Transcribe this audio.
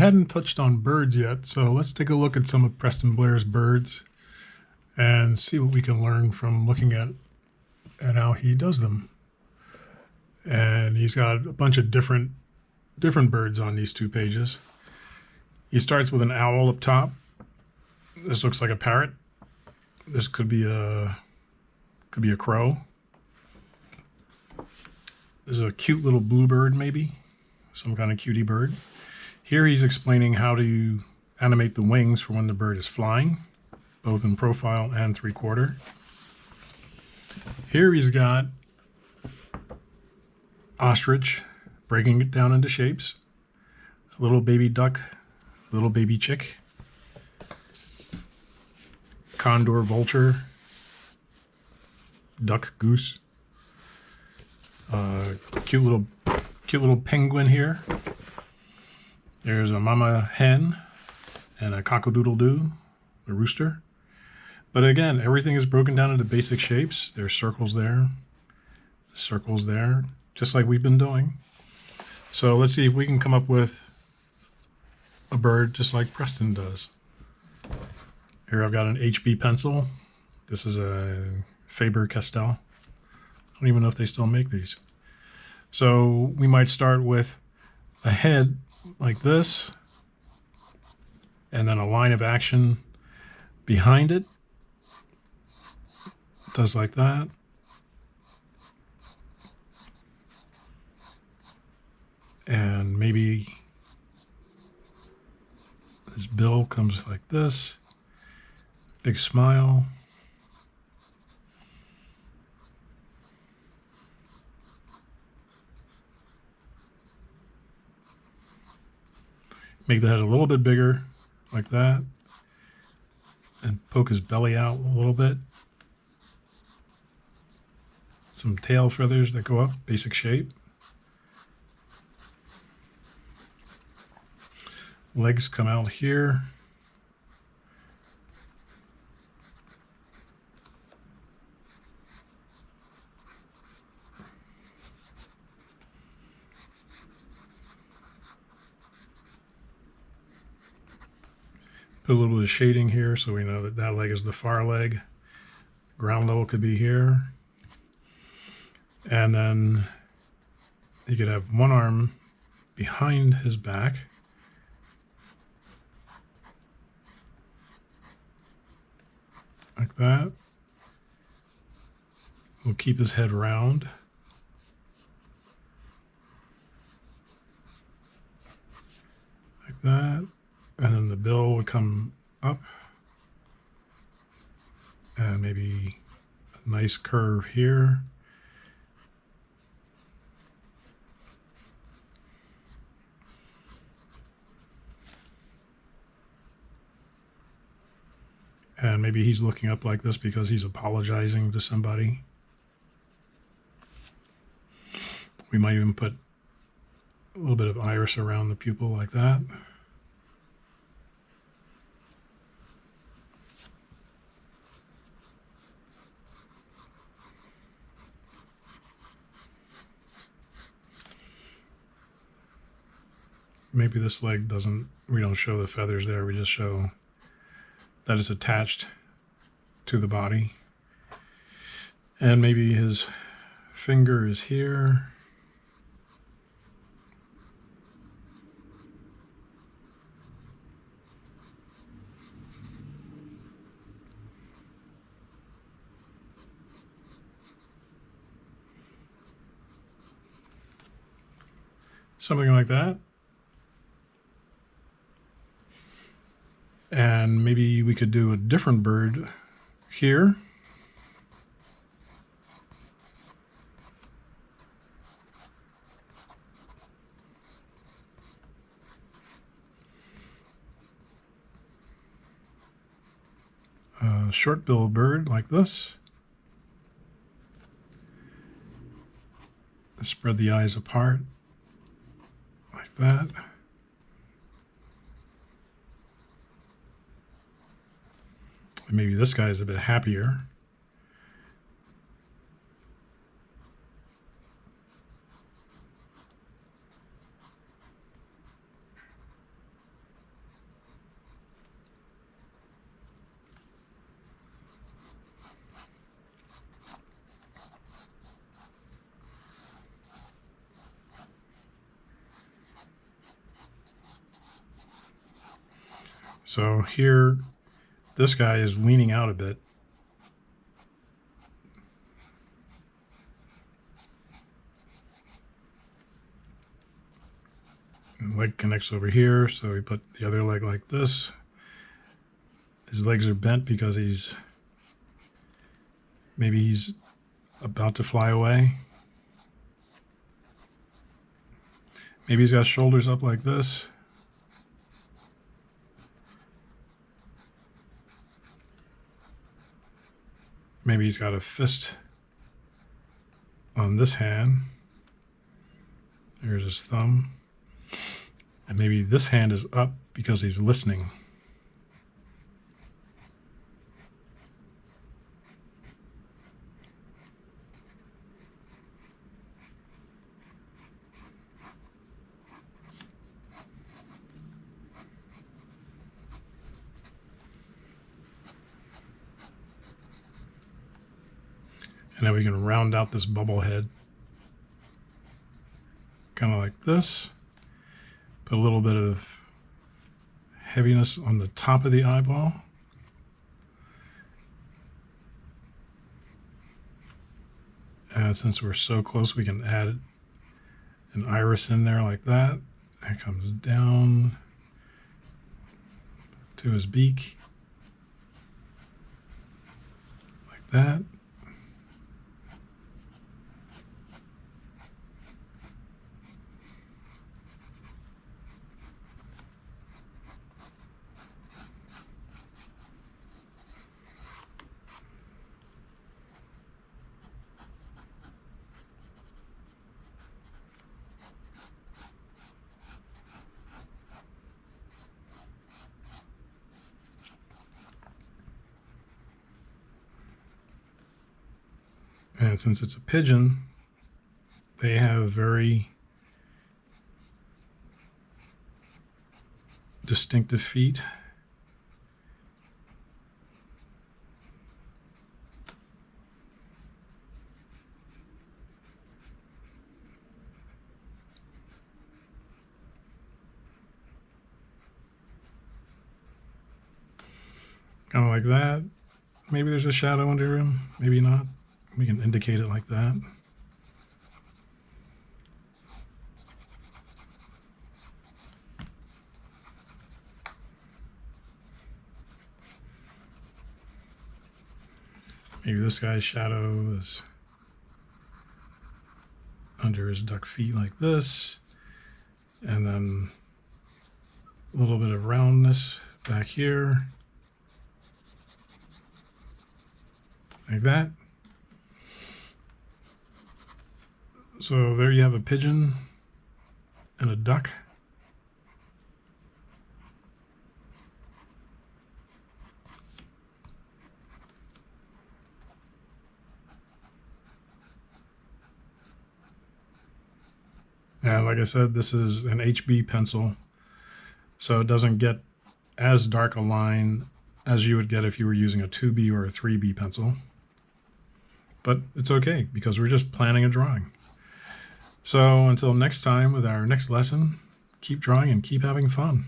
hadn't touched on birds yet, so let's take a look at some of Preston Blair's birds and see what we can learn from looking at how he does them. And he's got a bunch of different birds on these 2 pages. He starts with an owl up top. This looks like a parrot. This could be a crow. There's a cute little bluebird, maybe some kind of cutie bird. Here he's explaining how to animate the wings for when the bird is flying, both in profile and 3/4. Here he's got ostrich, breaking it down into shapes. A little baby duck, little baby chick, condor, vulture, duck, goose, cute little penguin here. There's a mama hen and a cock-a-doodle-doo, a rooster. But again, everything is broken down into basic shapes. There's circles there, just like we've been doing. So let's see if we can come up with a bird just like Preston does. Here I've got an HB pencil. This is a Faber-Castell. I don't even know if they still make these. So we might start with a head like this, and then a line of action behind it. Does like that. And maybe his bill comes like this. Big smile. Make the head a little bit bigger, like that. And poke his belly out a little bit. Some tail feathers that go up, basic shape. Legs come out here. Put a little bit of shading here so we know that that leg is the far leg. Ground level could be here. And then he could have one arm behind his back. Like that. We'll keep his head round. Like that. And then the bill would come up. And maybe a nice curve here. And maybe he's looking up like this because he's apologizing to somebody. We might even put a little bit of iris around the pupil like that. Maybe this leg we don't show the feathers there, we just show that it's attached to the body. And maybe his finger is here. Something like that. And maybe we could do a different bird here. A short-billed bird like this. Spread the eyes apart like that. Maybe this guy is a bit happier. So here, this guy is leaning out a bit. The leg connects over here, so we put the other leg like this. His legs are bent because maybe he's about to fly away. Maybe he's got shoulders up like this. Maybe he's got a fist on this hand. There's his thumb. And maybe this hand is up because he's listening. And then we can round out this bubble head, kind of like this. Put a little bit of heaviness on the top of the eyeball. And since we're so close, we can add an iris in there like that. It comes down to his beak, like that. And since it's a pigeon, they have very distinctive feet. Kind of like that. Maybe there's a shadow under him, maybe not. We can indicate it like that. Maybe this guy's shadow is under his duck feet like this. And then a little bit of roundness back here. Like that. So there you have a pigeon and a duck. And like I said, this is an HB pencil, so it doesn't get as dark a line as you would get if you were using a 2B or a 3B pencil. But it's okay because we're just planning a drawing. So until next time with our next lesson, keep drawing and keep having fun.